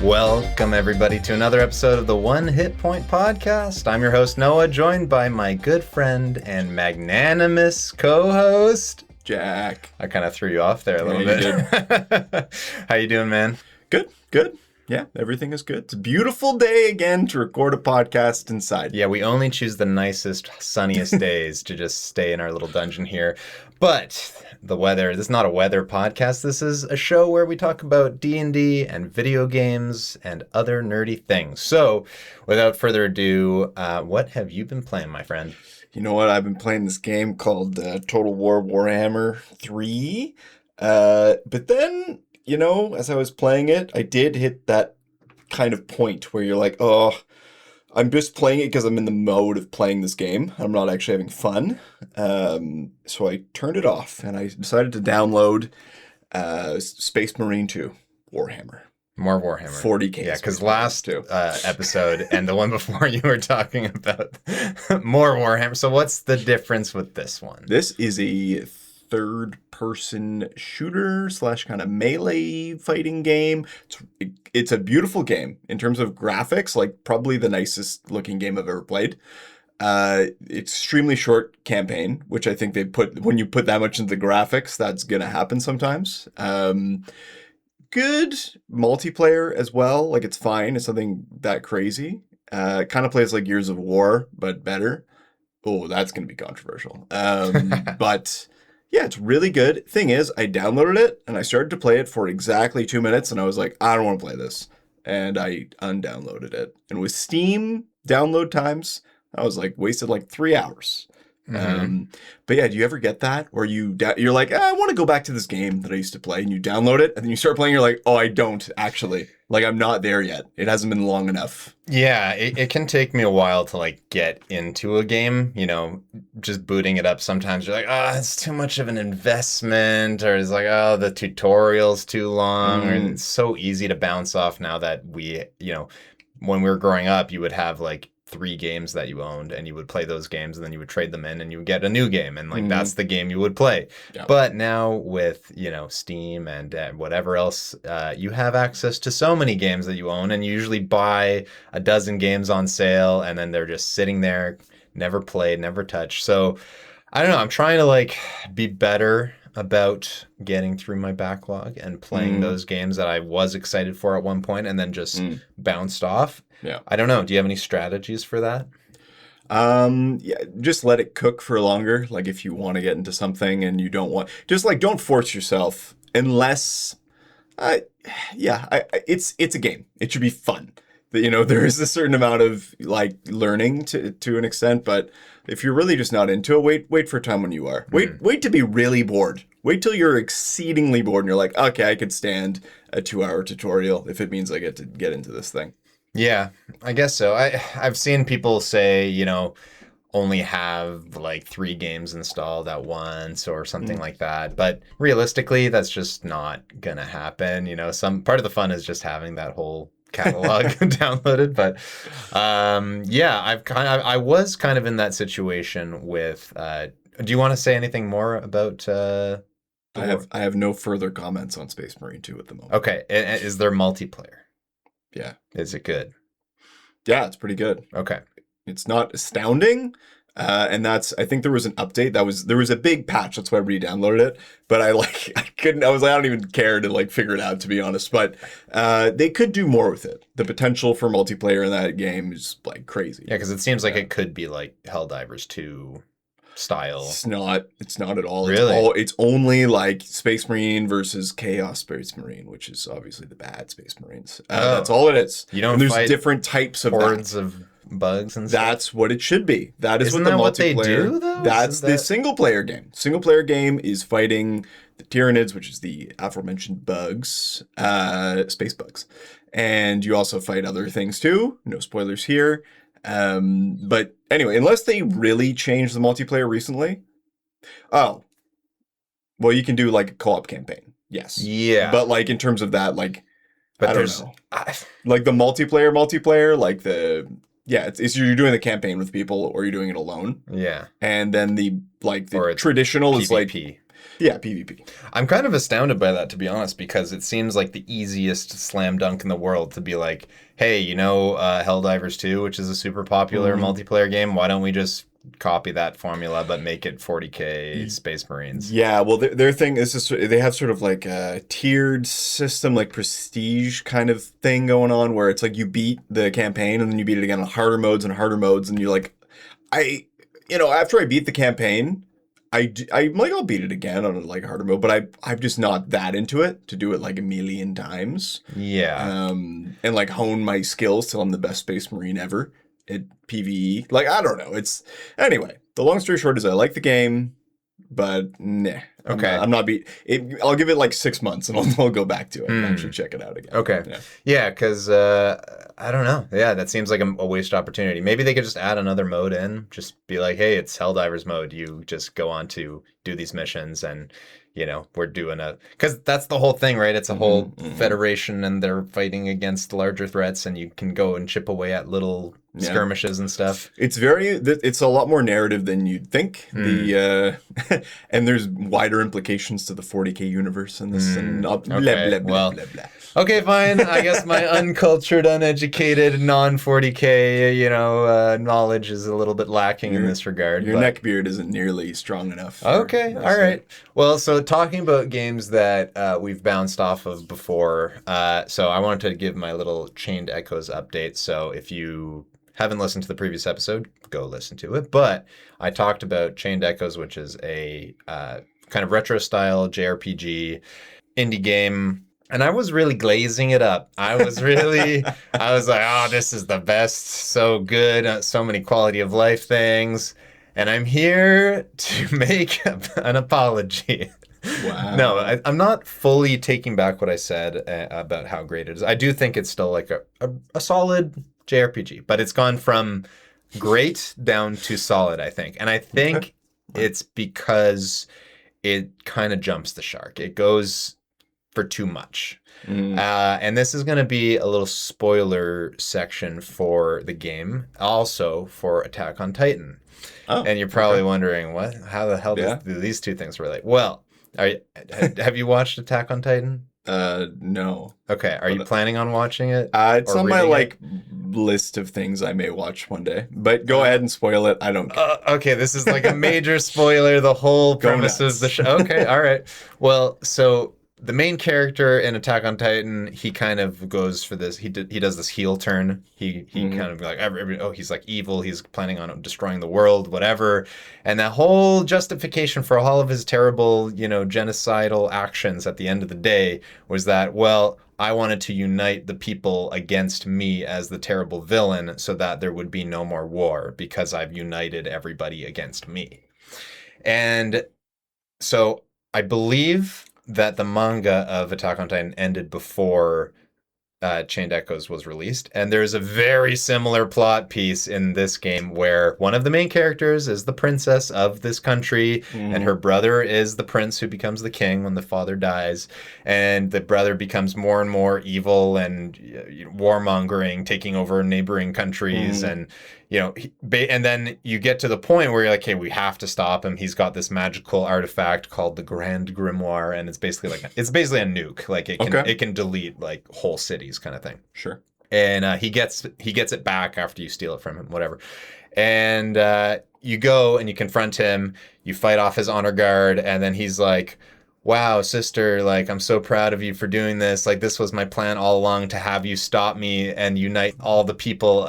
Welcome, everybody, to another episode of the One Hit Point Podcast. I'm your host, Noah, joined by my good friend and magnanimous co-host, Jack. I kind of threw you off there a little bit. How you doing, man? Good. Yeah, everything is good. It's a beautiful day again to record a podcast inside. Yeah, we only choose the nicest, sunniest days to just stay in our little dungeon here. But the weather, this is not a weather podcast. This is a show where we talk about D&D and video games and other nerdy things. So, without further ado, what have you been playing, my friend? You know what? I've been playing this game called Total War Warhammer 3. But then, you know, as I was playing it, I did hit that kind of point where you're like, oh, I'm just playing it because I'm in the mode of playing this game. I'm not actually having fun. So I turned it off and I decided to download Space Marine 2 Warhammer. More Warhammer. 40K. Yeah, because last episode and the one before you were talking about more Warhammer. So what's the difference with this one? This is a third-person shooter / kind of melee fighting game. It's a beautiful game in terms of graphics, like probably the nicest looking game I've ever played. Extremely short campaign, which I think they put, when you put that much into the graphics, that's gonna happen sometimes. Good multiplayer as well. Like, it's fine. It's nothing that crazy. It kind of plays like Gears of War, but better. Oh, that's gonna be controversial. But yeah, it's really good. Thing is, I downloaded it and I started to play it for exactly 2 minutes and I was like, I don't want to play this. And I undownloaded it. And with Steam download times, I was like, wasted like 3 hours. But yeah, do you ever get that where you're like, I want to go back to this game that I used to play, and you download it and then you start playing, you're like, oh, I don't actually. Like, I'm not there yet. It hasn't been long enough. Yeah, it can take me a while to like get into a game, you know, just booting it up. Sometimes you're like, it's too much of an investment, or it's like, the tutorial's too long, or it's so easy to bounce off now that when we were growing up, you would have like 3 games that you owned and you would play those games and then you would trade them in and you would get a new game and like that's the game you would play. Yeah. But now with, Steam and whatever else, you have access to so many games that you own, and you usually buy a dozen games on sale and then they're just sitting there, never played, never touched. So I don't know, I'm trying to like be better about getting through my backlog and playing those games that I was excited for at one point and then just bounced off. Yeah. I don't know. Do you have any strategies for that? Yeah, just let it cook for longer. Like, if you want to get into something and you don't want, just like, don't force yourself unless, it's a game. It should be fun. There is a certain amount of like learning to an extent, but if you're really just not into it, wait for a time when you are. Wait to be really bored. Wait till you're exceedingly bored and you're like, okay, I could stand a 2-hour tutorial if it means I get to get into this thing. Yeah, I guess so. I've seen people say, only have like 3 games installed at once or something like that. But realistically, that's just not gonna happen. Some part of the fun is just having that whole catalog downloaded. But I was kind of in that situation with. Do you want to say anything more about? I have no further comments on Space Marine 2 at the moment. Okay, is there multiplayer? Yeah. Is it good? Yeah, it's pretty good. Okay. It's not astounding. And I think there was an update there was a big patch. That's why I re-downloaded it. But I don't even care to like figure it out, to be honest. But they could do more with it. The potential for multiplayer in that game is like crazy. Yeah, because it seems like it could be like Helldivers 2 style. It's not at all. Really? It's only like Space Marine versus Chaos Space Marine, which is obviously the bad Space Marines. That's all it is. You don't and there's fight different types of hordes of bugs and stuff. That's what it should be. That is Isn't what the that multiplayer. What they do, though? That's the single player game. Single player game is fighting the Tyranids, which is the aforementioned bugs, space bugs, and you also fight other things too. No spoilers here. But anyway, unless they really changed the multiplayer recently. Oh, well, you can do like a co-op campaign. Yes. Yeah. But like in terms of that, like, but I don't know. Like the multiplayer, like it's you're doing the campaign with people or you're doing it alone. Yeah. And then the traditional PvP. is like, Yeah, PvP. I'm kind of astounded by that, to be honest, because it seems like the easiest slam dunk in the world to be like, hey, Helldivers 2, which is a super popular multiplayer game, why don't we just copy that formula but make it 40k Space Marines? Yeah, well, their thing is just, they have sort of like a tiered system, like prestige kind of thing going on, where it's like you beat the campaign and then you beat it again on harder modes, and you're like, after I beat the campaign, I'm like, I'll beat it again on like harder mode, but I'm just not that into it to do it like a million times. Yeah. And like hone my skills till I'm the best Space Marine ever at PvE. Like, I don't know. Anyway, the long story short is I like the game, but nah. Okay. I'm not I'll give it like 6 months and I'll go back to it and actually check it out again. Okay. Yeah, because I don't know. Yeah, that seems like a wasted opportunity. Maybe they could just add another mode in. Just be like, hey, it's Helldivers mode. You just go on to do these missions and, we're doing because that's the whole thing, right? It's a whole federation and they're fighting against larger threats and you can go and chip away at little skirmishes and stuff. It's a lot more narrative than you'd think. And there's wider implications to the 40k universe in this and blah, blah, blah, blah, blah, blah. Okay, fine. I guess my uncultured, uneducated, non-40k, knowledge is a little bit lacking in this regard. Your neckbeard isn't nearly strong enough. Okay, all right. Well, so talking about games that we've bounced off of before, so I wanted to give my little Chained Echoes update. So if you haven't listened to the previous episode, go listen to it. But I talked about Chained Echoes, which is a kind of retro-style JRPG indie game. And I was really glazing it up. I was like, oh, this is the best. So good. So many quality of life things. And I'm here to make an apology. Wow. No, I'm not fully taking back what I said about how great it is. I do think it's still like a solid JRPG, but it's gone from great down to solid, I think. And I think it's because it kind of jumps the shark. It goes for too much. And this is going to be a little spoiler section for the game, also for Attack on Titan. Oh, and you're probably wondering, how the hell do these two things relate? Well, have you watched Attack on Titan? No. Okay, are you planning on watching it? It's on my list of things I may watch one day. But go ahead and spoil it. I don't care. Okay, this is like a major spoiler. The whole premise of the show. Okay, all right. Well, so the main character in Attack on Titan, he kind of goes for this. He does this heel turn. He kind of like, he's like evil. He's planning on destroying the world, whatever. And that whole justification for all of his terrible, genocidal actions at the end of the day was that, well, I wanted to unite the people against me as the terrible villain so that there would be no more war because I've united everybody against me. And so I believe that the manga of Attack on Titan ended before Chained Echoes was released. And there's a very similar plot piece in this game where one of the main characters is the princess of this country, and her brother is the prince who becomes the king when the father dies. And the brother becomes more and more evil and warmongering, taking over neighboring countries. And, and then you get to the point where you're like, hey, we have to stop him. He's got this magical artifact called the Grand Grimoire, and it's basically a nuke. Like it can delete like whole cities, kind of thing. Sure. And he gets it back after you steal it from him, whatever. And you go and you confront him. You fight off his honor guard, and then he's like, wow, sister, like, I'm so proud of you for doing this. Like, this was my plan all along, to have you stop me and unite all the people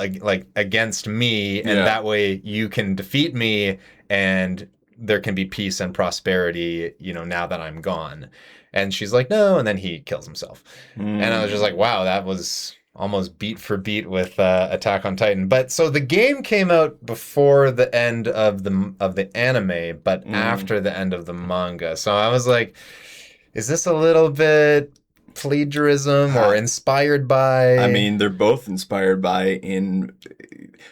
against me. And that way you can defeat me and there can be peace and prosperity, now that I'm gone. And she's like, no. And then he kills himself. And I was just like, wow, that was almost beat for beat with Attack on Titan. But so the game came out before the end of the anime, but after the end of the manga. So I was like, is this a little bit plagiarism or inspired by? I mean, they're both inspired by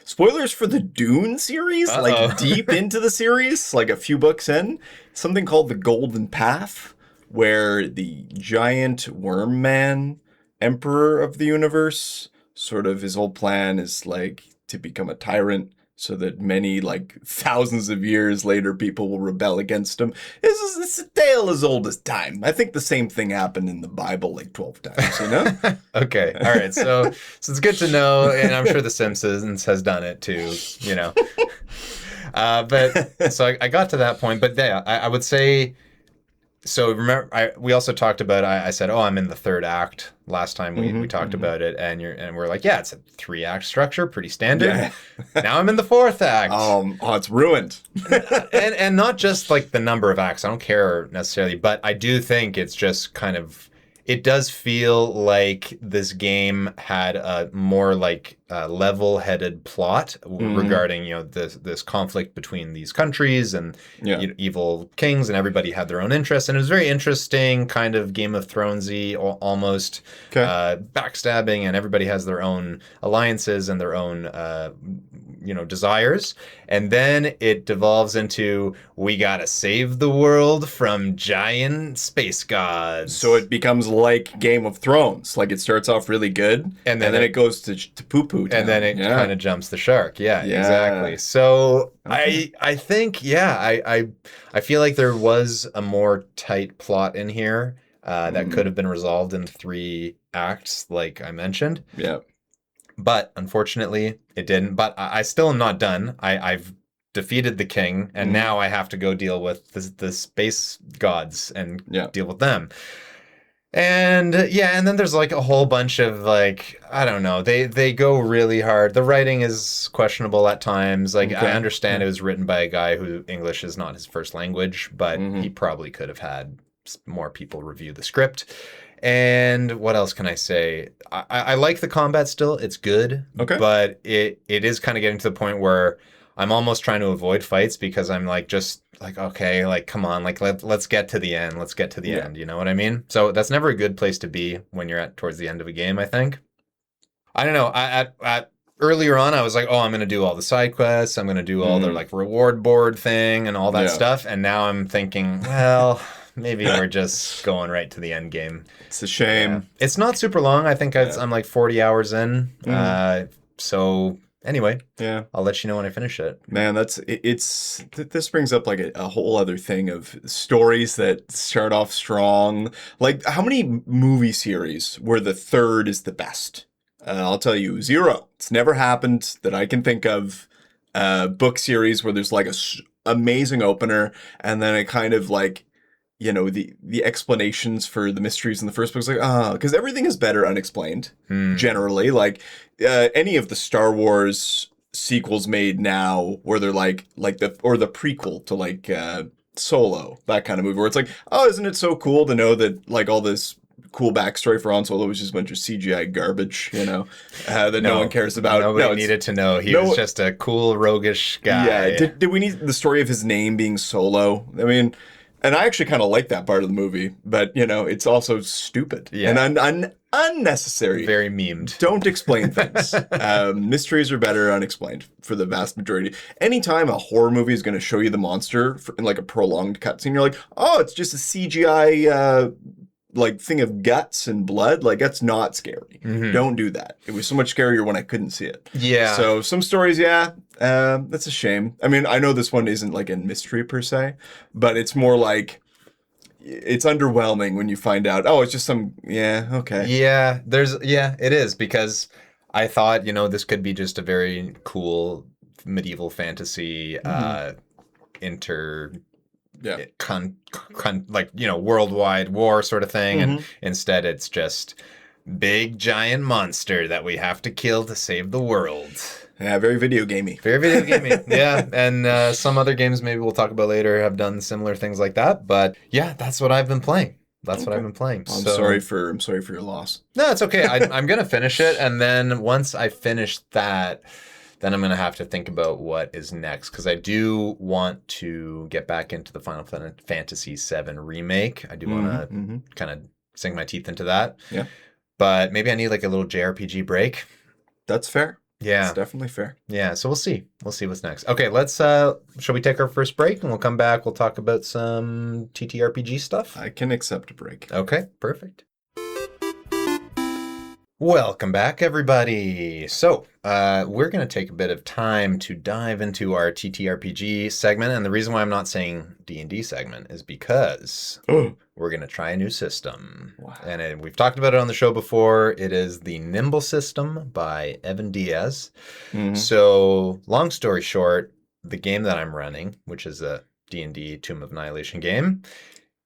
spoilers for the Dune series, like deep into the series, like a few books in, something called the Golden Path, where the giant worm man emperor of the universe, sort of his whole plan is like to become a tyrant so that many, like, thousands of years later, people will rebel against him. It's a tale as old as time. I think the same thing happened in the Bible like 12 times, you know? Okay. All right. So it's good to know, and I'm sure The Simpsons has done it too, you know. But so I got to that point, but yeah, I would say. So remember, we also talked about. I said, "Oh, I'm in the third act." Last time we talked about it, and we're like, "Yeah, it's a 3-act structure, pretty standard." Yeah. Now I'm in the 4th act. It's ruined. and not just like the number of acts. I don't care necessarily, but I do think it's just kind of. It does feel like this game had a more like level-headed plot regarding this conflict between these countries and evil kings, and everybody had their own interests, and it was very interesting, kind of Game of Thronesy, almost backstabbing, and everybody has their own alliances and their own desires, and then it devolves into we gotta save the world from giant space gods. So it becomes like Game of Thrones. Like it starts off really good, and then it goes to poo-poo town. And then it kind of jumps the shark. Yeah, exactly. So I think, I feel like there was a more tight plot in here that could have been resolved in 3 acts, like I mentioned. Yeah. But unfortunately, it didn't. But I still am not done. I've defeated the king, and now I have to go deal with the space gods and deal with them. And and then there's like a whole bunch of like, I don't know, they go really hard. The writing is questionable at times. Like I understand it was written by a guy who English is not his first language, but he probably could have had more people review the script. And what else can I say? I like the combat still. It's good. Okay. But it is kind of getting to the point where I'm almost trying to avoid fights because I'm like, just like, okay, like, come on, like, let's get to the end. Let's get to the end. You know what I mean? So that's never a good place to be when you're towards the end of a game, I think. I don't know. At earlier on, I was like, oh, I'm going to do all the side quests. I'm going to do all the like reward board thing and all that stuff. And now I'm thinking, well, maybe we're just going right to the end game. It's a shame. Yeah. It's not super long. I think I'm like 40 hours in. So anyway, I'll let you know when I finish it. Man, this brings up like a whole other thing of stories that start off strong. Like, how many movie series where the third is the best? I'll tell you, 0. It's never happened that I can think of. Book series where there's like a amazing opener, and then it kind of like, the explanations for the mysteries in the first book is like, because everything is better unexplained, generally. Like, any of the Star Wars sequels made now, where they're like the prequel to like Solo, that kind of movie, where it's like, oh, isn't it so cool to know that like all this cool backstory for Han Solo was just a bunch of CGI garbage, that no one cares about. Nobody needed to know. He was just a cool, roguish guy. Yeah. Did we need the story of his name being Solo? I mean, and I actually kind of like that part of the movie, but, it's also stupid and unnecessary. Very memed. Don't explain things. Mysteries are better unexplained for the vast majority. Anytime a horror movie is going to show you the monster in like a prolonged cutscene, you're like, oh, it's just a CGI like thing of guts and blood. Like, that's not scary. Don't do that. It was so much scarier when I couldn't see it. Yeah. So some stories, that's a shame. I mean, I know this one isn't like a mystery per se, but it's more like it's underwhelming when you find out, oh, it's just okay. Yeah, it is, because I thought, this could be just a very cool medieval fantasy worldwide war sort of thing, and instead it's just big giant monster that we have to kill to save the world. Yeah, very video gamey. Very video gamey. Yeah, and some other games maybe we'll talk about later have done similar things like that. But yeah, that's what I've been playing. What I've been playing. I'm sorry for your loss. No, it's okay. I'm gonna finish it, and then once I finish that, then I'm going to have to think about what is next, because I do want to get back into the Final Fantasy VII Remake. I do want to kind of sink my teeth into that. Yeah. But maybe I need like a little JRPG break. That's fair. Yeah. It's definitely fair. Yeah, so we'll see. We'll see what's next. Okay, shall we take our first break, and we'll come back, we'll talk about some TTRPG stuff? I can accept a break. Okay, perfect. Welcome back, everybody. So, we're going to take a bit of time to dive into our TTRPG segment, and the reason why I'm not saying D&D segment is because we're going to try a new system. Wow. And we've talked about it on the show before. It is the Nimble system by Evan Diaz. Mhm. So, long story short, the game that I'm running, which is a D&D Tomb of Annihilation game,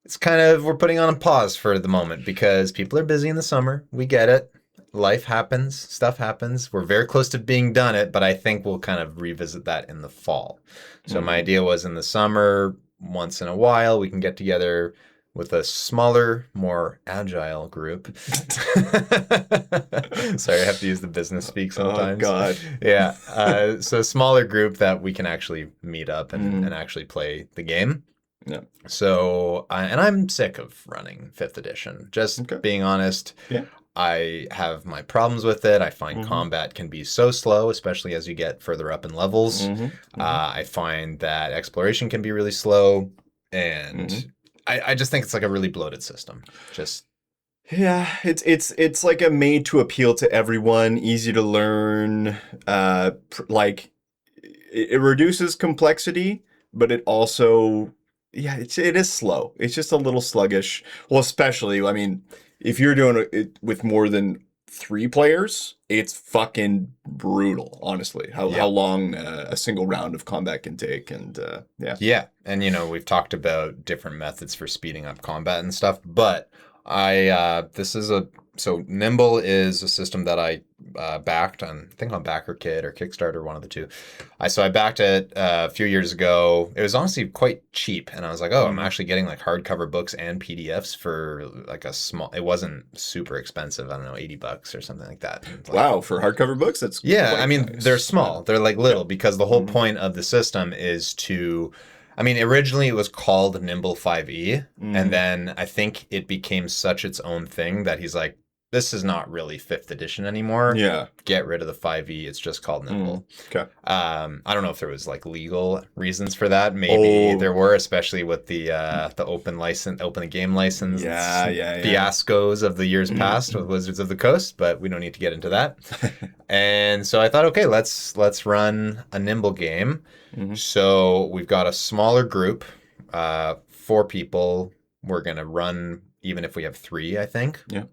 it's kind of, we're putting on a pause for the moment because people are busy in the summer. We get it. Life happens, stuff happens. We're very close to being done it, but I think we'll kind of revisit that in the fall. So my idea was in the summer, once in a while, we can get together with a smaller, more agile group. Sorry, I have to use the business speak sometimes. Oh, God. Yeah. So a smaller group that we can actually meet up and actually play the game. Yeah. So, and I'm sick of running 5th edition. Just being honest. Yeah. I have my problems with it. I find combat can be so slow, especially as you get further up in levels. I find that exploration can be really slow, and I just think it's like a really bloated system. Yeah, it's like a made to appeal to everyone, easy to learn. Like it reduces complexity, but it also, it is slow. It's just a little sluggish. Well, especially, I mean, if you're doing it with more than 3 players, it's fucking brutal, honestly, how long a single round of combat can take. And Yeah. And, we've talked about different methods for speeding up combat and stuff, but so Nimble is a system that I backed on, I think on BackerKit or Kickstarter, one of the two. So I backed it a few years ago. It was honestly quite cheap, and I was like, oh, I'm actually getting like hardcover books and PDFs for like it wasn't super expensive. I don't know, $80 or something like that. Like, wow, for hardcover books, that's I mean, nice. They're small. They're like little because the whole point of the system is to. I mean, originally it was called Nimble 5e, and then I think it became such its own thing that he's like, this is not really 5th edition anymore. Yeah. Get rid of the 5e. It's just called Nimble. Okay. I don't know if there was like legal reasons for that. Maybe there were, especially with the open game license fiascos of the years past with Wizards of the Coast, but we don't need to get into that. And so I thought, okay, let's run a Nimble game. So we've got a smaller group, 4 people. We're going to run even if we have 3, I think. Yeah.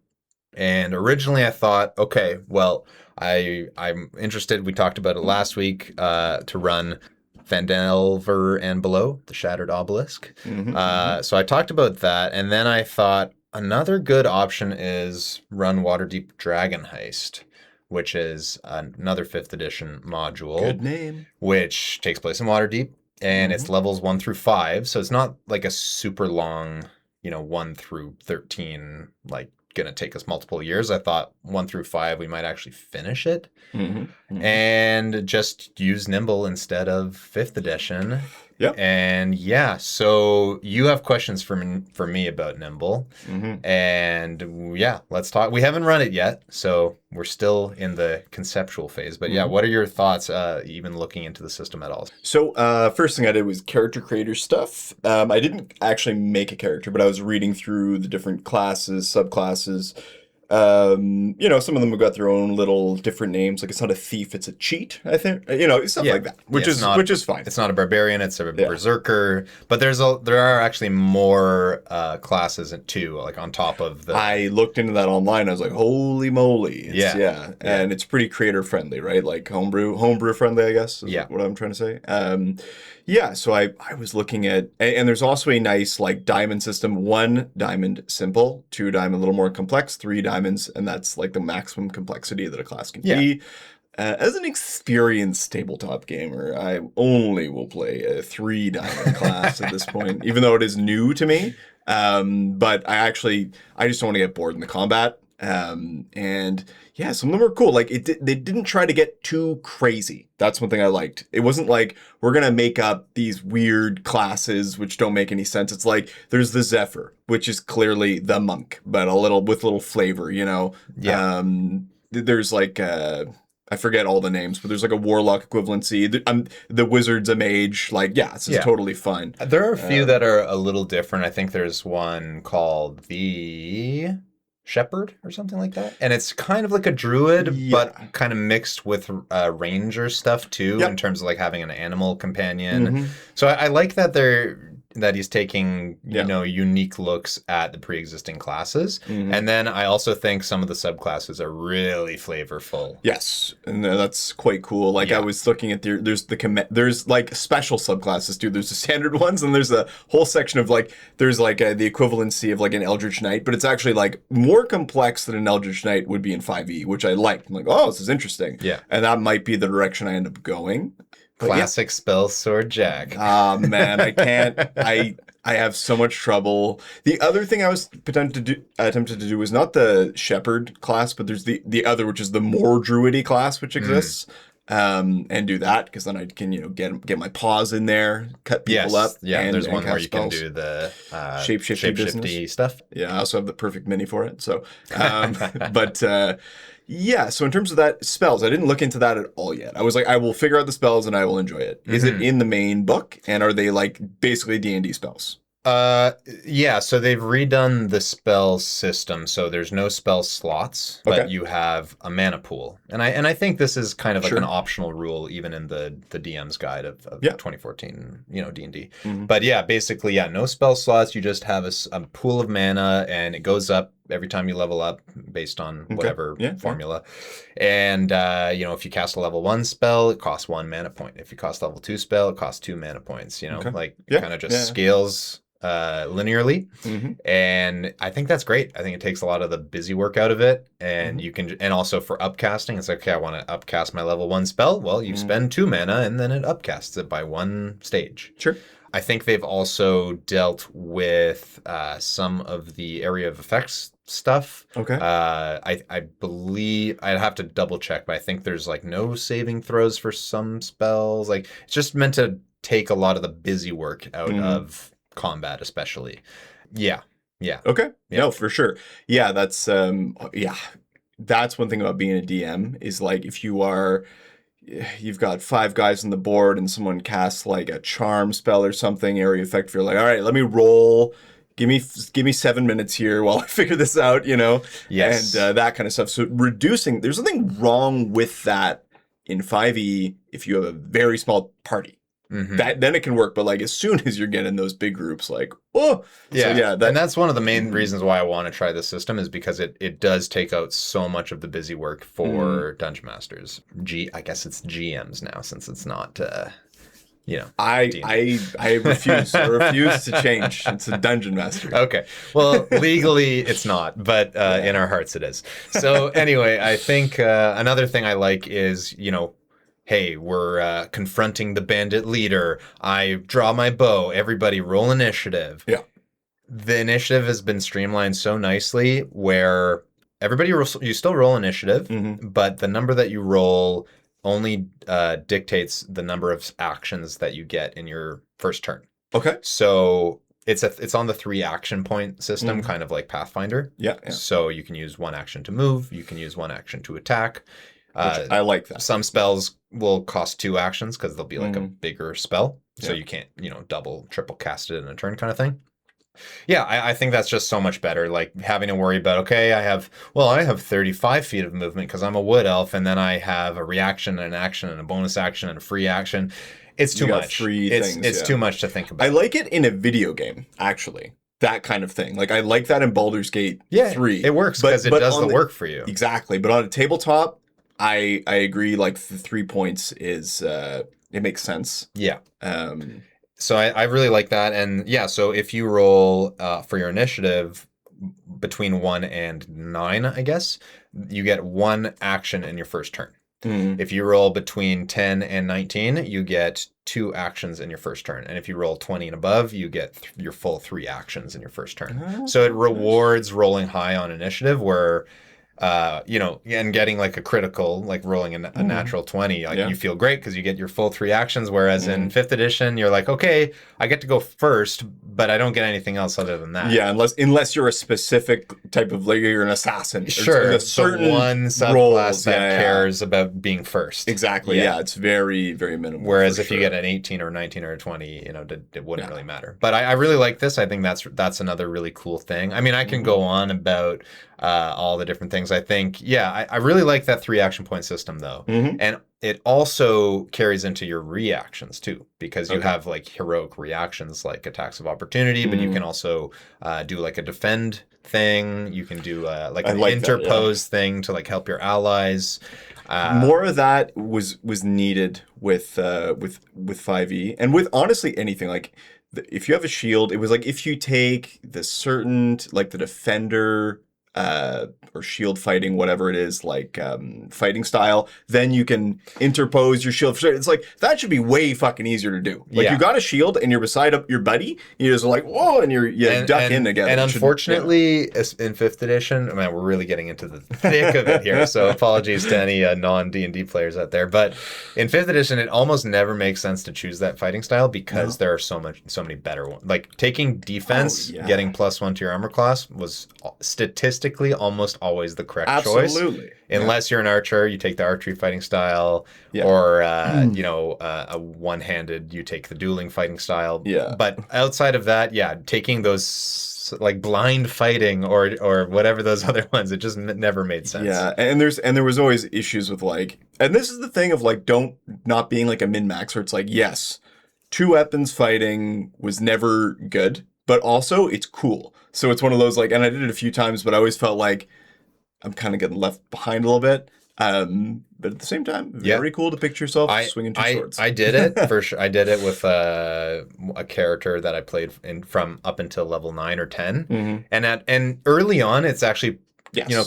And originally I thought, okay, well, I'm interested, we talked about it last week, to run Phandelver and Below, the Shattered Obelisk. So I talked about that, and then I thought another good option is run Waterdeep Dragon Heist, which is another 5th edition module. Good name. Which takes place in Waterdeep, and it's levels 1 through 5, so it's not like a super long, 1 through 13, like, gonna take us multiple years. I thought 1 through 5 we might actually finish it and just use Nimble instead of 5th edition. Yeah. And so you have questions for me about Nimble, and let's talk. We haven't run it yet, so we're still in the conceptual phase. But what are your thoughts, even looking into the system at all? So first thing I did was character creator stuff. I didn't actually make a character, but I was reading through the different classes, subclasses. Some of them have got their own little different names. Like, it's not a thief, it's a cheat, I think. Stuff like that, which is fine. It's not a barbarian, it's a berserker. But there are actually more classes too, like on top of the. I looked into that online. I was like, holy moly! And it's pretty creator friendly, right? Like homebrew friendly, I guess. Is what I'm trying to say. So I was looking at, and there's also a nice like diamond system: 1 diamond simple, 2 diamond a little more complex, 3 diamonds, and that's like the maximum complexity that a class can be. As an experienced tabletop gamer, I only will play a 3 diamond class at this point, even though it is new to me. But I just don't want to get bored in the combat. Some of them are cool. Like they didn't try to get too crazy. That's one thing I liked. It wasn't like we're gonna make up these weird classes which don't make any sense. It's like there's the Zephyr, which is clearly the monk, but with little flavor, There's like I forget all the names, but there's like a warlock equivalency. The wizard's a mage. Like, this is totally fun. There are a few that are a little different. I think there's one called the shepherd or something like that. And it's kind of like a druid, but Yeah. kind of mixed with ranger stuff too, in Yep. terms of like having an animal companion. Mhm. So I like that he's taking, Yeah. unique looks at the pre-existing classes. Mhm. And then I also think some of the subclasses are really flavorful. Yes, and that's quite cool. Like I Yeah. was looking at there's like special subclasses too. There's the standard ones, and there's a whole section of like there's like the equivalency of like an Eldritch Knight, but it's actually like more complex than an Eldritch Knight would be in 5e, which I liked. I'm like, oh, this is interesting. Yeah. And that might be the direction I end up going. But Classic spell sword jack. Man, I can't. I have so much trouble. The other thing I was attempted to do was not the shepherd class, but there's the other, which is the more druidy class, which exists. And do that because then I can get my paws in there, cut people up. Yeah, and, there's and one where cast you can spells. do the Shapeshifty stuff. Yeah, I also have the perfect mini for it. So, but yeah. So in terms of that spells, I didn't look into that at all yet. I was like, I will figure out the spells and I will enjoy it. Is it in the main book, and are they like basically D&D spells? Yeah, so they've redone the spell system, so there's no spell slots, but Okay. you have a mana pool. And I think this is kind of like Sure. an optional rule even in the DM's guide of Yeah. 2014, D&D. Mhm. But yeah, basically, yeah, no spell slots, you just have a pool of mana and it goes up every time you level up based on whatever Yeah, formula. And if you cast a level 1 spell, it costs 1 mana point. If you cast a level 2 spell, it costs 2 mana points, Okay. it kind of just scales linearly. Mm-hmm. And I think that's great. I think it takes a lot of the busy work out of it. And you can, and also for upcasting, it's like, okay, I want to upcast my level 1 spell. Well, you spend 2 mana and then it upcasts it by 1 stage. Sure. I think they've also dealt with some of the area of effects stuff. Okay. I believe I'd have to double check, but I think there's like no saving throws for some spells. Like it's just meant to take a lot of the busy work out of combat, especially. Yeah. Okay. Yeah. No, for sure. Yeah, that's that's one thing about being a DM is like if you've got 5 guys on the board and someone casts like a charm spell or something, area effect, you're like, all right, let me roll. Give me 7 minutes here while I figure this out, Yes. and that kind of stuff. So there's nothing wrong with that in 5e if you have a very small party. Mhm. Then it can work, but like as soon as you're getting those big groups, like Yeah, so, yeah, and that's one of the main reasons why I want to try this system is because it does take out so much of the busy work for dungeon masters. I guess it's GMs now since it's not. I refuse. I refuse to change. It's a dungeon master. Okay. Well, legally it's not, but in our hearts it is. So anyway, I think another thing I like is, hey, we're confronting the bandit leader. I draw my bow. Everybody roll initiative. Yeah. The initiative has been streamlined so nicely where you still roll initiative, but the number that you roll only dictates the number of actions that you get in your first turn. Okay. So it's on the 3 action point system, kind of like Pathfinder. Yeah. So you can use 1 action to move. You can use 1 action to attack. Which I like that. Some spells will cost 2 actions because they'll be like a bigger spell. So you can't, double, triple cast it in a turn kind of thing. Yeah, I think that's just so much better. Like having to worry about, okay, I have 35 feet of movement because I'm a wood elf, and then I have a reaction, an action, and a bonus action, and a free action. It's too much. It's too much to think about. I like it in a video game, actually. That kind of thing. Like I like that in Baldur's Gate 3. It works because it does the work for you. Exactly. But on a tabletop, I agree. Like the 3 points is it makes sense. Yeah. So I really like that. And yeah, so if you roll for your initiative between 1 and 9, I guess, you get 1 action in your first turn. If you roll between 10 and 19, you get 2 actions in your first turn. And if you roll 20 and above, you get your full 3 actions in your first turn. So it rewards rolling high on initiative where and getting like a critical, like rolling a natural 20, like Yeah. you feel great because you get your full 3 actions. Whereas in 5th edition, you're like, okay, I get to go first, but I don't get anything else other than that. Yeah, unless you're a specific type of, like, you're an assassin. Sure, There's certain the one subclass roles that cares about being first. Exactly. Yeah, it's very, very minimal. Whereas if you get an 18 or 19 or a 20, it wouldn't really matter. But I really like this. I think that's another really cool thing. I mean, I can go on about all the different things. I think, I really like that 3 action point system though. And it also carries into your reactions too, because you have like heroic reactions like attacks of opportunity, but you can also do like a defend thing. You can do like an interpose thing to like help your allies. More of that was needed with 5e, and with honestly anything. Like, if you have a shield, it was like if you take the certain, like the defender or shield fighting, whatever it is, like fighting style, then you can interpose your shield. It's like, that should be way fucking easier to do. Like, you got a shield and you're beside your buddy, you're just like, whoa, and you duck in together. And unfortunately, in 5th edition, man, we're really getting into the thick of it here, so apologies to any non-D&D players out there, but in 5th edition, it almost never makes sense to choose that fighting style because there are so many better ones. Like, taking defense, getting +1 to your armor class was statistically almost always the correct choice. Unless you're an archer, you take the archery fighting style, or a one-handed, you take the dueling fighting style. But outside of that, taking those like blind fighting or whatever those other ones, it just never made sense. And there was always issues with, like, and this is the thing of like not being like a min-max, where it's like, yes, 2 weapons fighting was never good, but also it's cool. So it's one of those, like, and I did it a few times, but I always felt like I'm kind of getting left behind a little bit. But at the same time, very cool to picture yourself swinging 2 swords. I did it for sure. I did it with a character that I played from up until level 9 or 10, and early on, it's actually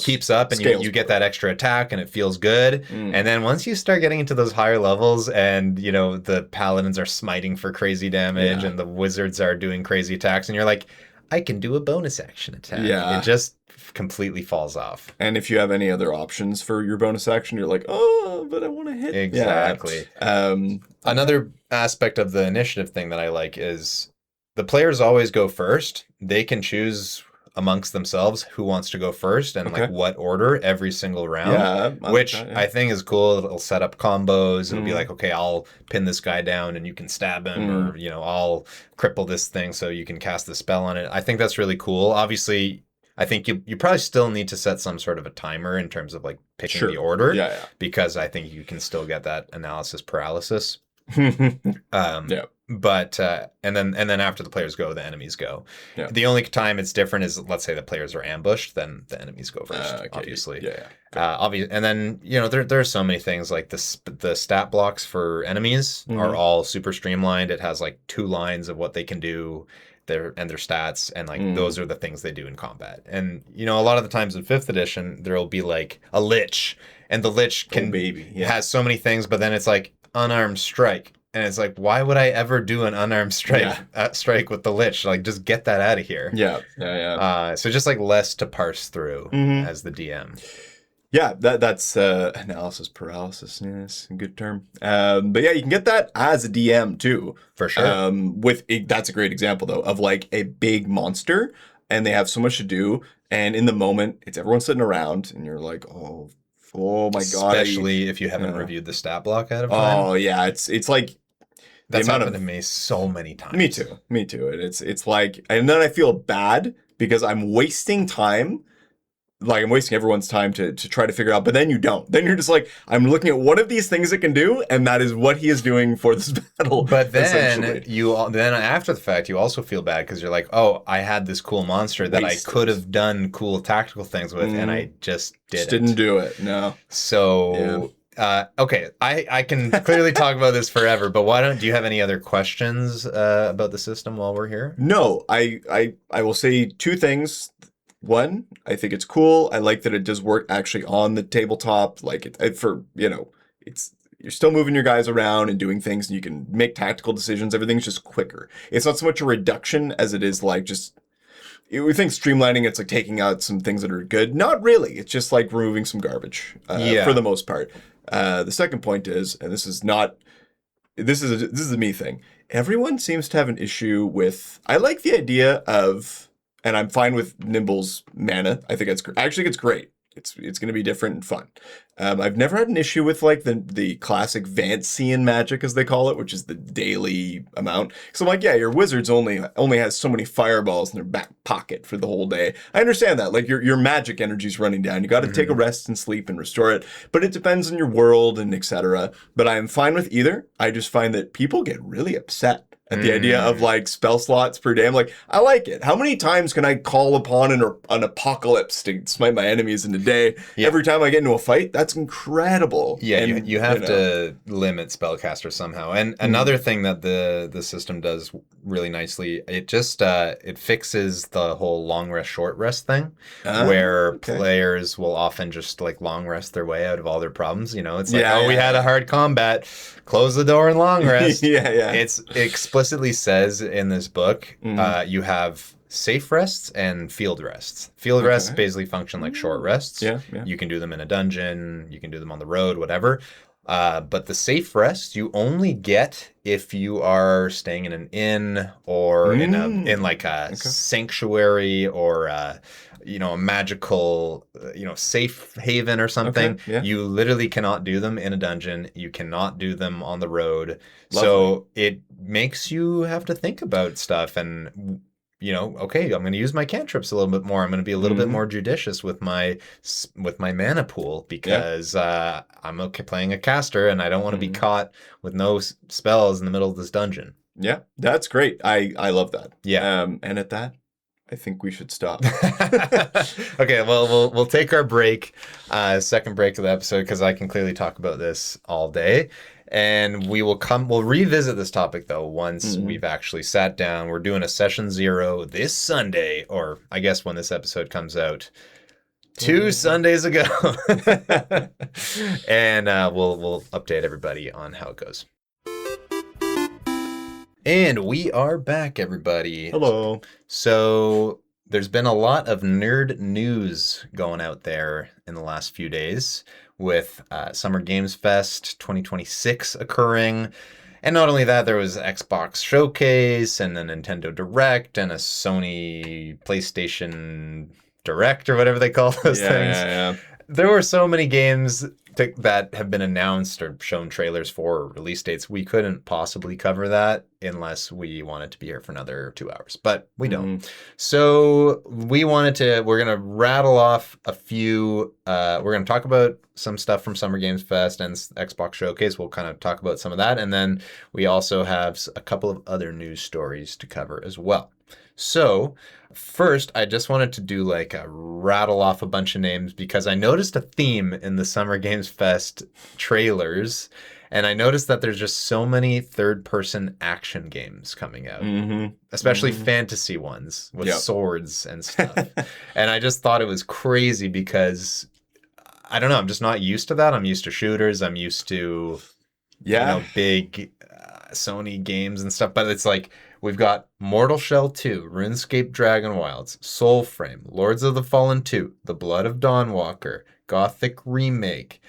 keeps up, and you get that extra attack, and it feels good. And then once you start getting into those higher levels, and the paladins are smiting for crazy damage, and the wizards are doing crazy attacks, and you're like, I can do a bonus action attack. It just completely falls off. And if you have any other options for your bonus action, you're like, oh, but I want to hit. Exactly. Another aspect of the initiative thing that I like is the players always go first. They can choose amongst themselves who wants to go first and like what order every single round, which I think is cool. It'll set up combos. It'll be like, okay, I'll pin this guy down and you can stab him, or I'll cripple this thing so you can cast the spell on it. I think that's really cool. Obviously, I think you probably still need to set some sort of a timer in terms of like picking the order, because I think you can still get that analysis paralysis. But and then after the players go, the enemies go. The only time it's different is, let's say the players are ambushed, then the enemies go first. Obviously, and then there are so many things, like the stat blocks for enemies are all super streamlined. It has like 2 lines of what they can do, their stats, and like those are the things they do in combat. And a lot of the times in 5th edition, there will be like a lich, and the lich has so many things, but then it's like unarmed strike. And it's like, why would I ever do an unarmed strike with the lich? Like, just get that out of here. So just like less to parse through as the DM. Yeah, that's analysis paralysis. Yes, a good term. But yeah, you can get that as a DM too, for sure. That's a great example though of like a big monster, and they have so much to do, and in the moment, it's everyone sitting around, and you're like, oh my god! Especially if you haven't reviewed the stat block ahead of time. Oh yeah, it's like that's happened to me so many times. Me too. It's like, and then I feel bad because I'm wasting time. Like, I'm wasting everyone's time to try to figure out, but then you don't. Then you're just like, I'm looking at one of these things it can do, and that is what he is doing for this battle. But then then after the fact, you also feel bad because you're like, oh, I had this cool monster that I could have done cool tactical things with, and I just didn't do it. No. So, okay, I can clearly talk about this forever, but do you have any other questions about the system while we're here? No, I will say 2 things. One, I think it's cool. I like that it does work actually on the tabletop. Like, you're still moving your guys around and doing things, and you can make tactical decisions. Everything's just quicker. It's not so much a reduction as it is like just we think streamlining, it's like taking out some things that are good. Not really. It's just like removing some garbage for the most part. The second point is, and this is a me thing. Everyone seems to have an issue with. I like the idea of, and I'm fine with Nimble's mana. I think I actually think it's great. It's going to be different and fun. I've never had an issue with like the classic Vancian magic, as they call it, which is the daily amount. So I'm like, yeah, your wizards only has so many fireballs in their back pocket for the whole day. I understand that. Like your magic energy's running down. You got to take a rest and sleep and restore it. But it depends on your world and etc. But I am fine with either. I just find that people get really upset at the idea of like spell slots per day. I'm like, I like it. How many times can I call upon an apocalypse to smite my enemies in a day? Yeah. Every time I get into a fight, that's incredible. Yeah, and, you have to limit spellcasters somehow. And another thing that the system does really nicely, it just it fixes the whole long rest short rest thing, where players will often just like long rest their way out of all their problems. You know, it's like, we had a hard combat, close the door and long rest. It's explicitly says in this book, you have safe rests and field rests. Field rests basically function like short rests. You can do them in a dungeon, you can do them on the road, whatever. But the safe rest you only get if you are staying in an inn or in like a sanctuary or a magical safe haven or something. You literally cannot do them in a dungeon. You cannot do them on the road. Lovely. So it makes you have to think about stuff and I'm going to use my cantrips a little bit more. I'm going to be a little bit more judicious with my mana pool because I'm playing a caster and I don't want to be caught with no spells in the middle of this dungeon. Yeah, that's great. I love that. Yeah. And at that, I think we should stop. Okay, well, we'll take our break, second break of the episode, because I can clearly talk about this all day. And we'll revisit this topic, though, once we've actually sat down. We're doing a session 0 this Sunday, or I guess when this episode comes out, 2 Sundays ago. And we'll update everybody on how it goes. And we are back, everybody. Hello. So there's been a lot of nerd news going out there in the last few days with Summer Games Fest 2026 occurring. And not only that, there was Xbox Showcase and a Nintendo Direct and a Sony PlayStation Direct or whatever they call those things. Yeah. There were so many games that have been announced or shown trailers for or release dates. We couldn't possibly cover that unless we wanted to be here for another 2 hours, but we don't. So we're going to rattle off a few, we're going to talk about some stuff from Summer Games Fest and Xbox Showcase. We'll kind of talk about some of that. And then we also have a couple of other news stories to cover as well. So first, I just wanted to do like a rattle off a bunch of names because I noticed a theme in the Summer Games Fest trailers, and I noticed that there's just so many third-person action games coming out, especially fantasy ones with swords and stuff. And I just thought it was crazy because, I don't know, I'm just not used to that. I'm used to shooters. I'm used to, big Sony games and stuff, but it's like, we've got Mortal Shell 2, RuneScape Dragon Wilds, Soulframe, Lords of the Fallen 2, The Blood of Dawnwalker, Gothic Remake,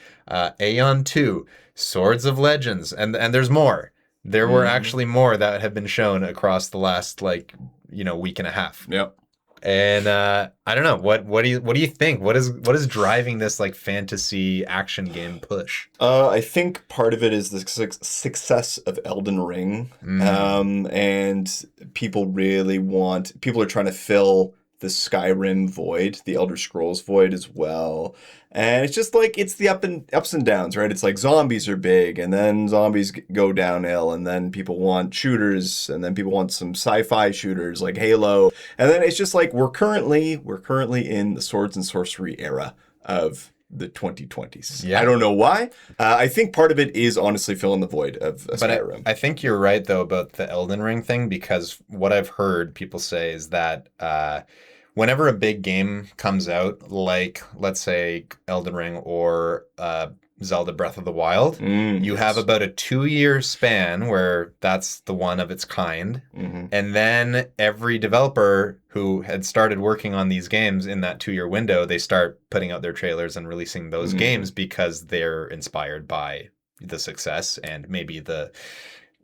Aeon 2, Swords of Legends, and there's more. There were actually more that have been shown across the last week and a half. Yep. And I don't know, what do you think? What is driving this like fantasy action game push? I think part of it is the success of Elden Ring, and people are trying to fill the Skyrim void, the Elder Scrolls void as well. And it's just like, it's the ups and downs, right? It's like zombies are big, and then zombies go downhill, and then people want shooters, and then people want some sci-fi shooters like Halo. And then it's just like, we're currently in the swords and sorcery era of the 2020s. Yeah. I don't know why. I think part of it is honestly filling the void of Skyrim. I think you're right, though, about the Elden Ring thing, because what I've heard people say is that whenever a big game comes out, like let's say Elden Ring or Zelda Breath of the Wild, you have Yes. about a 2 year span where that's the one of its kind. And then every developer who had started working on these games in that 2 year window, they start putting out their trailers and releasing those games because they're inspired by the success and maybe the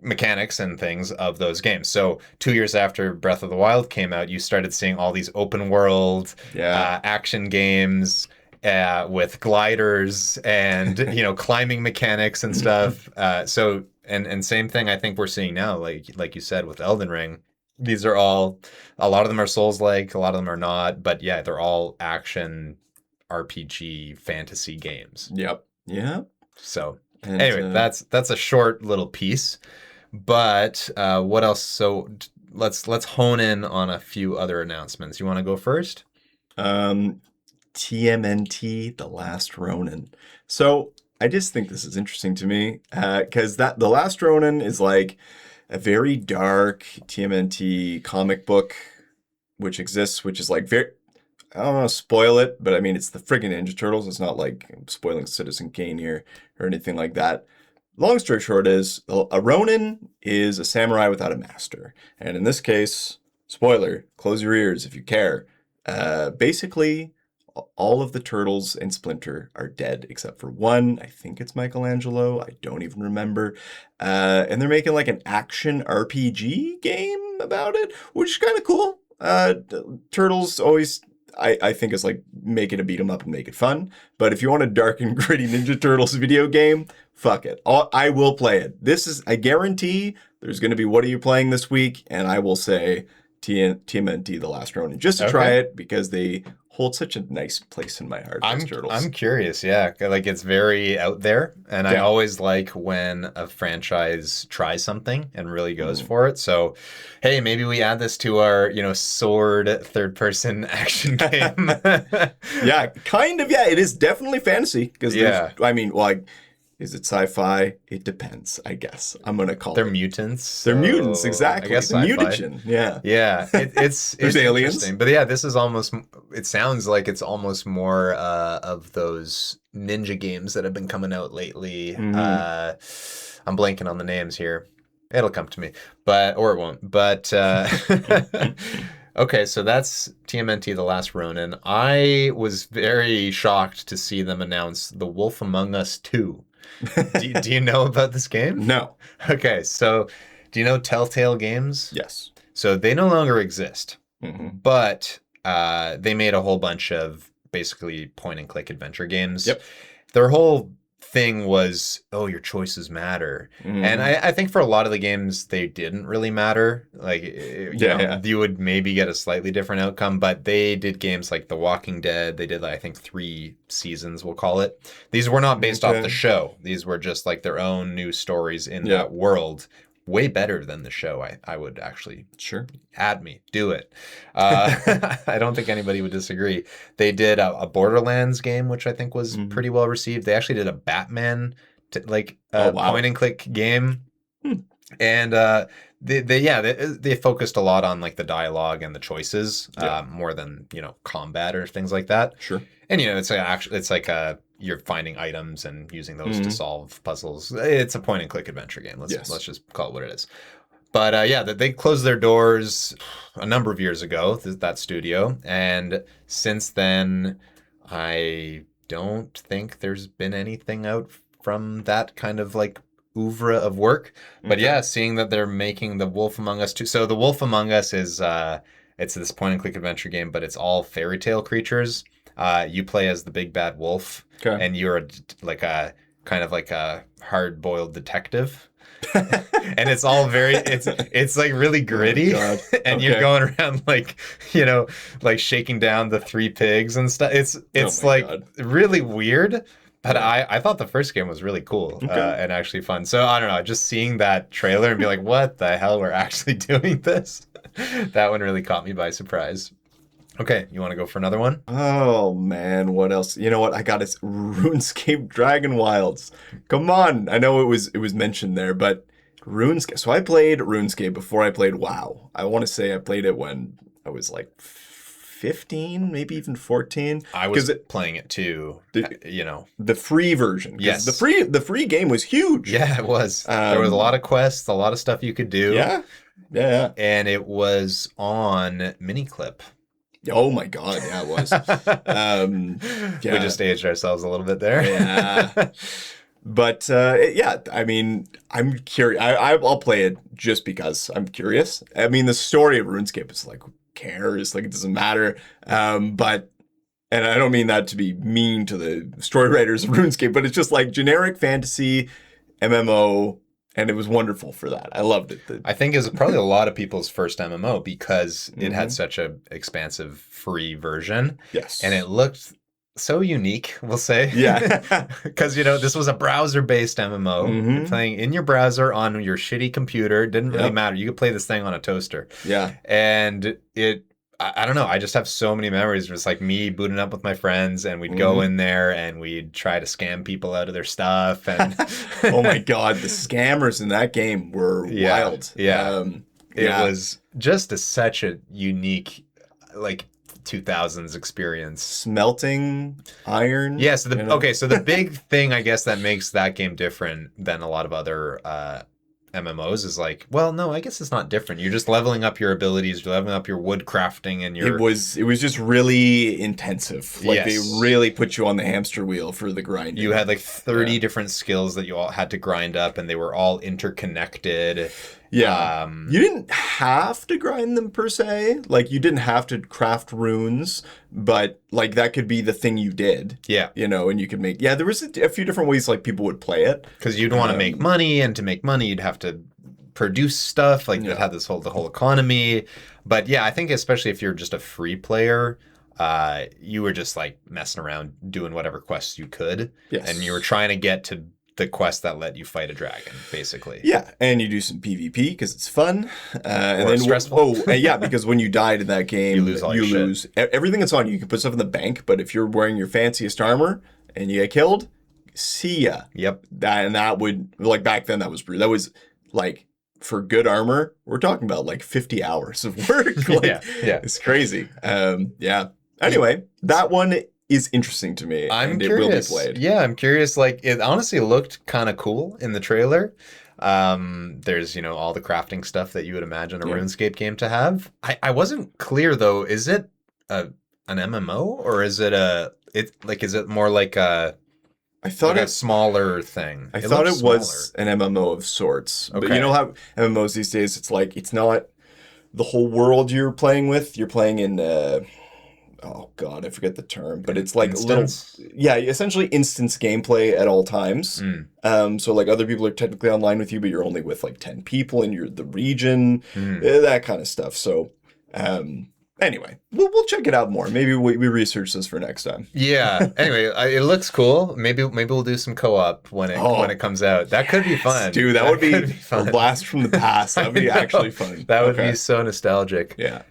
mechanics and things of those games. So 2 years after Breath of the Wild came out, you started seeing all these open world action games with gliders and climbing mechanics and stuff. So and same thing I think we're seeing now, like you said with Elden Ring. These are all, a lot of them are Souls-like, a lot of them are not, but yeah, they're all action RPG fantasy games. Yep. So And, anyway, that's a short little piece. But what else? So let's hone in on a few other announcements. You want to go first? TMNT, The Last Ronin. So I just think this is interesting to me because The Last Ronin is like a very dark TMNT comic book which exists, which is like very, I don't want to spoil it, but I mean, it's the friggin' Ninja Turtles. It's not like spoiling Citizen Kane here or anything like that. Long story short is, a Ronin is a samurai without a master. And in this case, spoiler, close your ears if you care. Basically, all of the turtles in Splinter are dead except for one. I think it's Michelangelo. I don't even remember. And they're making like an action RPG game about it, which is kind of cool. Turtles always, I think, is like make it a beat 'em up and make it fun. But if you want a dark and gritty Ninja Turtles video game, fuck it. I will play it. This is, I guarantee there's going to be What Are You Playing This Week? And I will say TMNT The Last Ronin just to try it because they hold such a nice place in my heart. Turtles. I'm curious, yeah. Like it's very out there, and I always like when a franchise tries something and really goes for it. So, hey, maybe we add this to our, sword third-person action game. Yeah, kind of. Yeah, it is definitely fantasy because I mean, like, is it sci-fi? It depends, I guess. I'm gonna call They're it. mutants. So they're mutants, exactly. I guess the mutagen. Yeah. Yeah. It's There's aliens. Interesting. But yeah, this is almost. It sounds like it's almost more of those ninja games that have been coming out lately. I'm blanking on the names here. It'll come to me, or it won't. But okay, so that's TMNT: The Last Ronin. I was very shocked to see them announce The Wolf Among Us 2. Do you know about this game? No. Okay, so do you know Telltale Games? Yes. So they no longer exist, but they made a whole bunch of basically point-and-click adventure games. Yep. Their whole thing was, your choices matter. And I think for a lot of the games, they didn't really matter. Like, you would maybe get a slightly different outcome, but they did games like The Walking Dead. They did, I think, 3 seasons, we'll call it. These were not based off the show. These were just like their own new stories in that world. Way better than the show. I would actually add me, do it. I don't think anybody would disagree. They did a Borderlands game, which I think was pretty well received. They actually did a Batman point and click game, and they focused a lot on like the dialogue and the choices more than combat or things like that. Sure. And it's like you're finding items and using those to solve puzzles. It's a point and click adventure game. Let's just call it what it is. But they closed their doors a number of years ago, that studio, and since then I don't think there's been anything out from that kind of like oeuvre of work. But seeing that they're making The Wolf Among Us 2. So The Wolf Among Us is it's this point and click adventure game, but it's all fairy tale creatures. You play as the big bad wolf, and you're like a kind of like a hard boiled detective. And it's all it's like really gritty, and you're going around like like shaking down the 3 pigs and stuff. It's like really weird. But I thought the first game was really cool and actually fun. So I don't know, just seeing that trailer and be like, what the hell, we're actually doing this? That one really caught me by surprise. Okay, you want to go for another one? Oh man, what else? You know what? I got it. RuneScape Dragon Wilds. Come on. I know it was mentioned there, but RuneScape. So I played RuneScape before I played WoW. I want to say I played it when I was like 15, maybe even 14. I was playing it too, you know. The free version. Yes. The free game was huge. Yeah, it was. There was a lot of quests, a lot of stuff you could do. Yeah. Yeah. And it was on Miniclip. Oh my God, yeah, it was. Yeah. We just aged ourselves a little bit there. Yeah. But yeah, I mean, I'm curious. I'll play it just because I'm curious. I mean, the story of RuneScape is like, who cares? Like, it doesn't matter. But, and I don't mean that to be mean to the story writers of RuneScape, but it's just like generic fantasy MMO. And it was wonderful for that. I loved it. I think it was probably a lot of people's first MMO because it had such a expansive free version. Yes. And it looked so unique, we'll say. Yeah. Because, you know, this was a browser-based MMO. You're playing in your browser on your shitty computer. It didn't really matter. You could play this thing on a toaster. Yeah. And I don't know. I just have so many memories. It was like me booting up with my friends, and we'd go in there and we'd try to scam people out of their stuff. And oh my God, the scammers in that game were wild. Yeah, it was just such a unique, like 2000s experience. Smelting iron. Yeah. So so the big thing, I guess, that makes that game different than a lot of other MMOs is like, well, no, I guess it's not different. You're just leveling up your abilities, you're leveling up your wood crafting, and your... It was just really intensive. Like, they really put you on the hamster wheel for the grinding. You had like 30 different skills that you all had to grind up, and they were all interconnected. Yeah. You didn't have to grind them per se. Like, you didn't have to craft runes, but like that could be the thing you did. Yeah. You know, and you could make, there was a few different ways like people would play it. Because you'd want to make money, and to make money, you'd have to produce stuff. Like, it had the whole economy. But yeah, I think especially if you're just a free player, you were just like messing around doing whatever quests you could. Yes. And you were trying to get to the quest that let you fight a dragon, basically. Yeah, and you do some PvP because it's fun. And then stressful. Because when you died in that game, you lose all your shit. Everything that's on you. You can put stuff in the bank, but if you're wearing your fanciest armor and you get killed, see ya. Yep. That would, like, back then that was brutal. That was like, for good armor, we're talking about like 50 hours of work. Like, yeah. It's crazy. Yeah. Anyway, that one is interesting to me. I'm and curious. It will be played. Yeah, I'm curious. Like, it honestly looked kind of cool in the trailer. There's, you know, all the crafting stuff that you would imagine a RuneScape game to have. I wasn't clear though. Is it an MMO, or is it is it more like a smaller thing? I thought it was an MMO of sorts. Okay. But you know how MMOs these days, it's like, it's not the whole world you're playing with. You're playing in oh God, I forget the term, but it's like essentially instance gameplay at all times. So like other people are technically online with you, but you're only with like 10 people and you're the region, that kind of stuff. So anyway, we'll check it out more. Maybe we research this for next time. Yeah. Anyway, it looks cool. Maybe we'll do some co-op when it comes out. That could be fun, dude. That would be a blast from the past. That'd be actually fun. That would be so nostalgic. Yeah.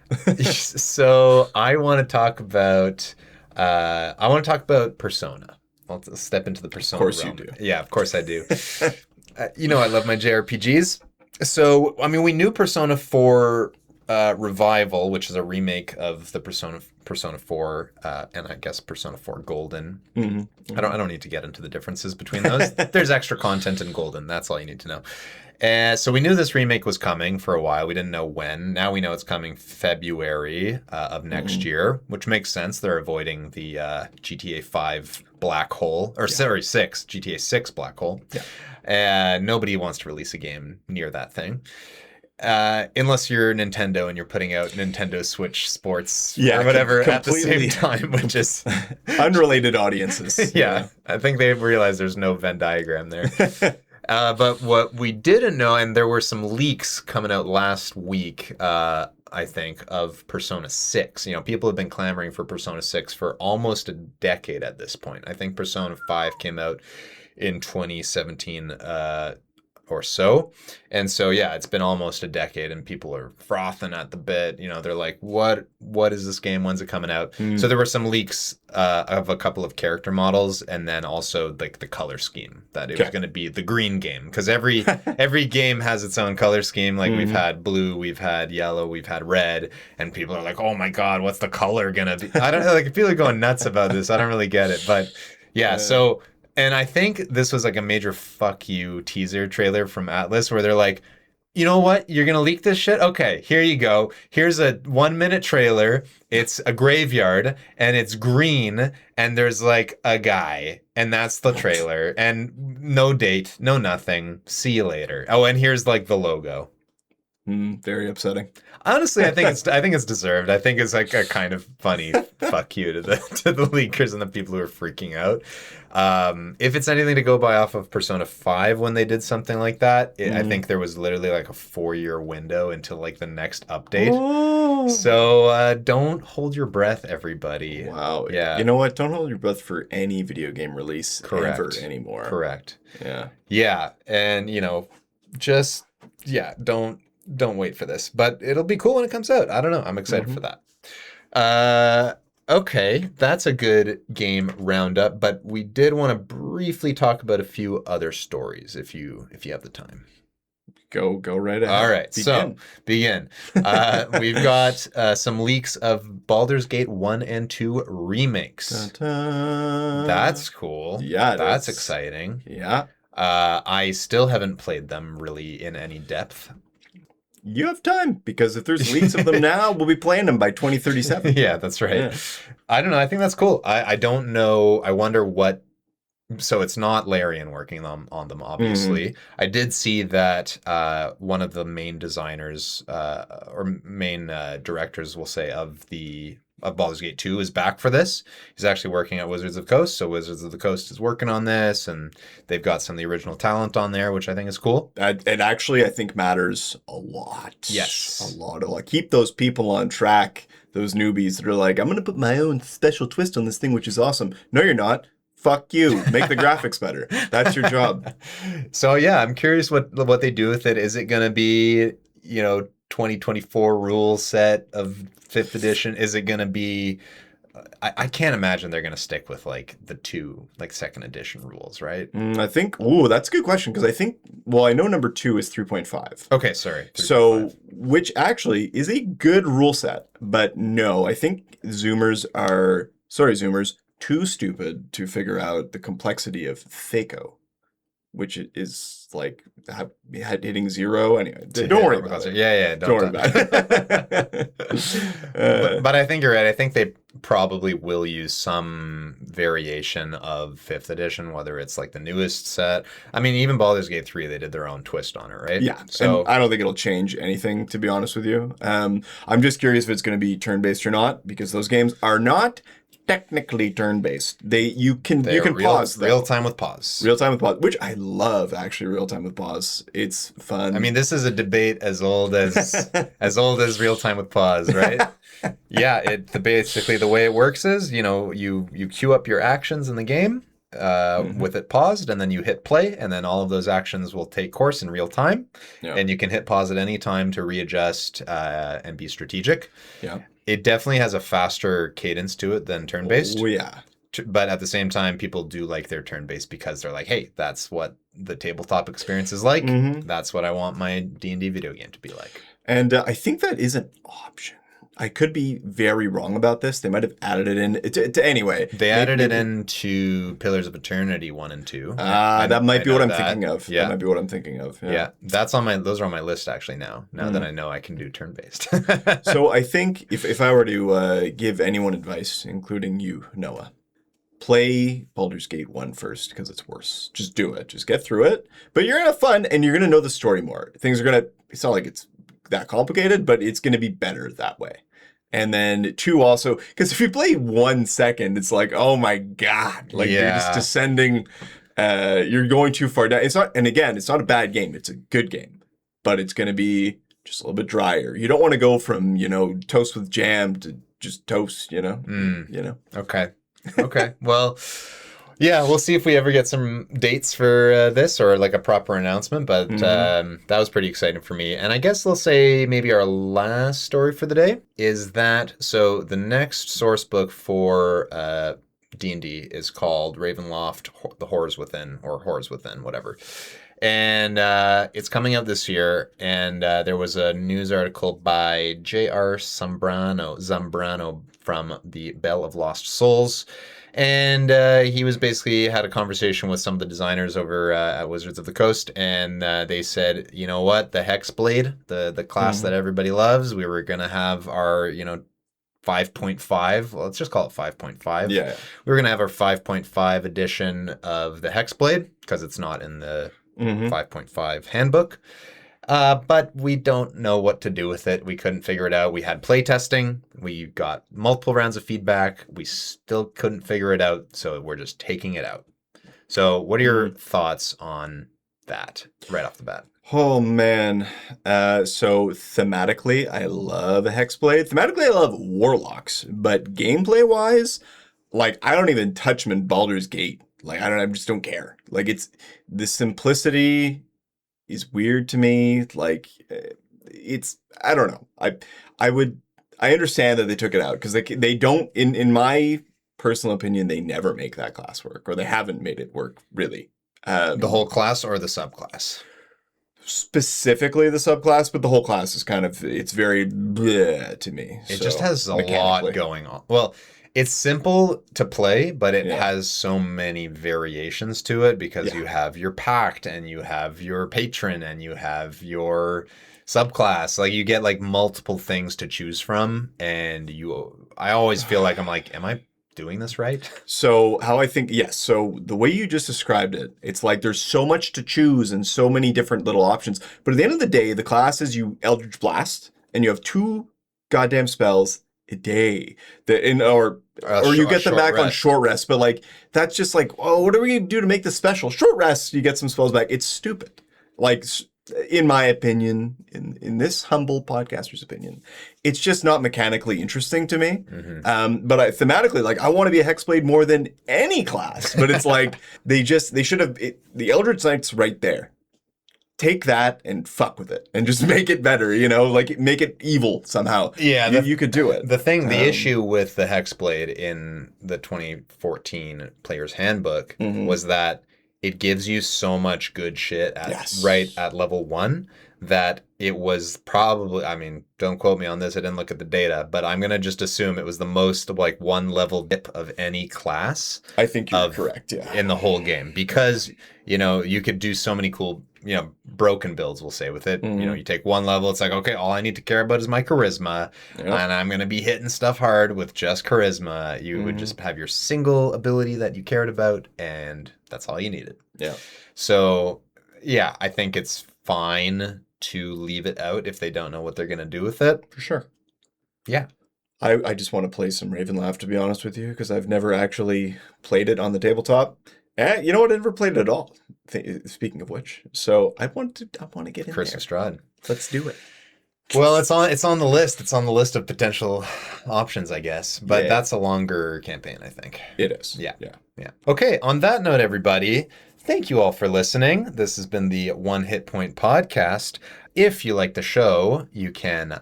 So I want to talk about Persona. I'll step into the Persona. Of course realm. you do. Yeah, of course I do. You know, I love my JRPGs. So I mean, we knew Persona 4. Revival, which is a remake of the Persona 4, and I guess Persona 4 Golden. I don't need to get into the differences between those. There's extra content in Golden. That's all you need to know. So we knew this remake was coming for a while. We didn't know when. Now we know it's coming February of next year, which makes sense. They're avoiding the GTA 5 black hole, or sorry, GTA 6 black hole. Yeah. Nobody wants to release a game near that thing. Unless you're Nintendo and you're putting out Nintendo Switch Sports or whatever at the same time, which is unrelated audiences. Yeah, I think they've realized there's no Venn diagram there. But what we didn't know, and there were some leaks coming out last week, I think, of Persona 6. You know, people have been clamoring for Persona 6 for almost a decade at this point. I think Persona 5 came out in 2017. or so. And so, yeah, it's been almost a decade and people are frothing at the bit. You know, they're like, what is this game? When's it coming out? So there were some leaks of a couple of character models, and then also like the color scheme, that it was going to be the green game, because every game has its own color scheme. Like we've had blue, we've had yellow, we've had red, and people are like, oh my God, what's the color going to be? I don't know, like people are going nuts about this. I don't really get it, but yeah, so... And I think this was like a major fuck you teaser trailer from Atlas where they're like, you know what? You're going to leak this shit? Okay, here you go. Here's a 1-minute trailer. It's a graveyard and it's green and there's like a guy and that's the trailer and no date, no nothing. See you later. Oh, and here's like the logo. Very upsetting. Honestly, I think it's deserved. I think it's like a kind of funny fuck you to the leakers and the people who are freaking out. If it's anything to go by off of Persona 5 when they did something like that, I think there was literally like a 4-year window until like the next update. Oh. So don't hold your breath, everybody. Wow. Yeah. You know what? Don't hold your breath for any video game release ever anymore. Correct. Yeah. Yeah. And, you know, just, don't wait for this, but it'll be cool when it comes out. I don't know. I'm excited for that. Okay, that's a good game roundup, but we did want to briefly talk about a few other stories if you have the time. Go right ahead. All right, begin. We've got some leaks of Baldur's Gate 1 and 2 remakes. Ta-ta. That's cool. Yeah, that's exciting. Yeah. I still haven't played them really in any depth. You have time, because if there's leaks of them now, we'll be playing them by 2037. Yeah, that's right. Yeah. I don't know. I think that's cool. I don't know. I wonder what... So it's not Larian working on them, obviously. I did see that one of the main designers or main directors, we'll say, of Baldur's Gate 2 is back for this. He's actually working at Wizards of the Coast, so Wizards of the Coast is working on this, and they've got some of the original talent on there, which I think is cool. It actually, I think, matters a lot. Yes. A lot. Keep those people on track, those newbies that are like, I'm going to put my own special twist on this thing, which is awesome. No, you're not. Fuck you. Make the graphics better. That's your job. So, yeah, I'm curious what they do with it. Is it going to be, 2024 rule set of 5th edition? Is it going to be... I can't imagine they're going to stick with, like, the 2, like, 2nd edition rules, right? I think... Ooh, that's a good question, because I think... Well, I know number 2 is 3.5. Okay, sorry. 3.5. So, which actually is a good rule set, but no, I think Zoomers are... Sorry, Zoomers. Too stupid to figure out the complexity of Thaco, which is like hitting 0. Anyway, don't worry about it. Yeah, don't worry about it. But I think you're right. I think they probably will use some variation of 5th edition, whether it's like the newest set. I mean, even Baldur's Gate 3, they did their own twist on it, right? Yeah. So and I don't think it'll change anything, to be honest with you. I'm just curious if it's going to be turn-based or not, because those games are not technically turn-based. You can pause them. Real time with pause. Real time with pause, which I love, actually. Real time with pause. It's fun. I mean, this is a debate as old as real time with pause, right? Yeah, basically the way it works is, you queue up your actions in the game with it paused, and then you hit play, and then all of those actions will take course in real time. Yeah. And you can hit pause at any time to readjust and be strategic. Yeah. It definitely has a faster cadence to it than turn-based. Oh, yeah. But at the same time, people do like their turn-based because they're like, hey, that's what the tabletop experience is like. That's what I want my D&D video game to be like. And I think that is an option. I could be very wrong about this. They might have added it in anyway. They added it into Pillars of Eternity 1 and 2. That might be what I'm thinking of. Yeah. That might be what I'm thinking of. Yeah. Those are on my list actually now that I know I can do turn-based. So I think if I were to give anyone advice, including you, Noah, play Baldur's Gate 1 first, because it's worse. Just do it. Just get through it. But you're going to have fun, and you're going to know the story more. Things are going to... It's not like it's that complicated, but it's going to be better that way. And then 2 also, because if you play 1 second, it's like, oh my God, like you're just descending, you're going too far down. It's not a bad game. It's a good game, but it's going to be just a little bit drier. You don't want to go from, toast with jam to just toast, Okay. Well, Yeah, we'll see if we ever get some dates for this or like a proper announcement, but that was pretty exciting for me. And I guess they'll say maybe our last story for the day is that, so the next source book for D&D is called Ravenloft, The Horrors Within, or Horrors Within, whatever. And it's coming out this year, and there was a news article by J.R. Zambrano from the Bell of Lost Souls. And he was basically had a conversation with some of the designers over at Wizards of the Coast, and they said, you know what, the Hexblade, the class that everybody loves, we were going to have our, 5.5, well, let's just call it 5.5. Yeah. We were going to have our 5.5 edition of the Hexblade, because it's not in the 5.5 handbook. But we don't know what to do with it. We couldn't figure it out. We had playtesting. We got multiple rounds of feedback. We still couldn't figure it out, so we're just taking it out. So what are your thoughts on that right off the bat? Oh, man. So thematically, I love Hexblade. Thematically, I love Warlocks. But gameplay-wise, like, I don't even touch them in Baldur's Gate. Like, I just don't care. Like, it's the simplicity is weird to me. Like, it's, I don't know. I understand that they took it out because they don't, in my personal opinion, they never make that class work, or they haven't made it work really. The whole class or the subclass? Specifically the subclass, but the whole class is kind of, it's very bleh to me. It just has a lot going on. Well, it's simple to play, but it has so many variations to it because you have your pact and you have your patron and you have your subclass. Like you get like multiple things to choose from, and I always feel like I'm like, am I doing this right? So how I think, yes. So the way you just described it, it's like there's so much to choose and so many different little options. But at the end of the day, the class is you Eldritch Blast, and you have 2 goddamn spells a day or you get them back on short rest, but like that's just like, oh, what are we gonna do to make this special? Short rest, you get some spells back. It's stupid. Like, in my opinion, in this humble podcaster's opinion, it's just not mechanically interesting to me. But thematically, like, I want to be a Hexblade more than any class. But it's like they should have the Eldritch Knight's right there. Take that and fuck with it and just make it better, like make it evil somehow. Yeah, you could do it. The issue with the Hexblade in the 2014 Player's Handbook was that it gives you so much good shit right at level 1 that it was probably, I mean, don't quote me on this, I didn't look at the data, but I'm going to just assume it was the most like 1 level dip of any class. I think you're correct, in the whole game, because, you could do so many cool, broken builds, we'll say, with it. You take 1 level, it's like, okay, all I need to care about is my charisma, and I'm going to be hitting stuff hard with just charisma. You would just have your single ability that you cared about, and that's all you needed. Yeah. So, yeah, I think it's fine to leave it out if they don't know what they're going to do with it. For sure. Yeah. I just want to play some Ravenloft, to be honest with you, because I've never actually played it on the tabletop. You know what? I never played it at all. Speaking of which, so I want to get in Chris there. Strahd. Let's do it. Well, it's on the list. It's on the list of potential options, I guess. But that's a longer campaign, I think. It is. Yeah. Okay. On that note, everybody, thank you all for listening. This has been the One Hit Point podcast. If you like the show, you can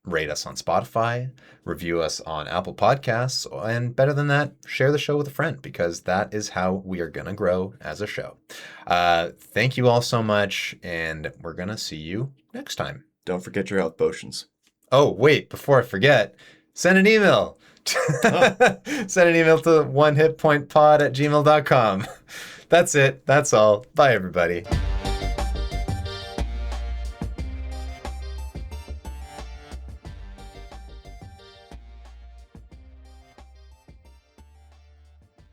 rate us on Spotify, review us on Apple Podcasts, and better than that, share the show with a friend, because that is how we are going to grow as a show. Thank you all so much, and we're going to see you next time. Don't forget your health potions. Oh, wait, before I forget, send an email. Send an email to onehitpointpod@gmail.com. That's it. That's all. Bye, everybody.